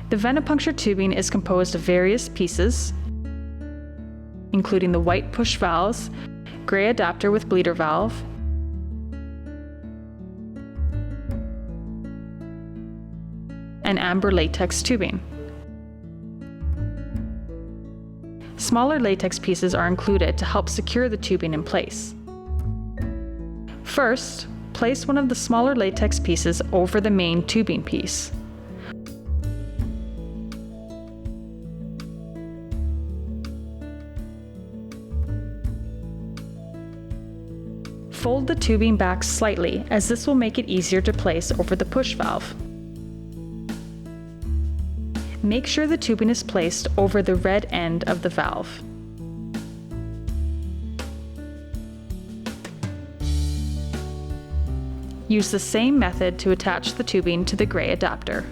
The venipuncture tubing is composed of various pieces, including the white push valves, gray adapter with bleeder valve, and amber latex tubing. Smaller latex pieces are included to help secure the tubing in place. First, place one of the smaller latex pieces over the main tubing piece. Fold the tubing back slightly, as this will make it easier to place over the push valve. Make sure the tubing is placed over the red end of the valve. Use the same method to attach the tubing to the gray adapter.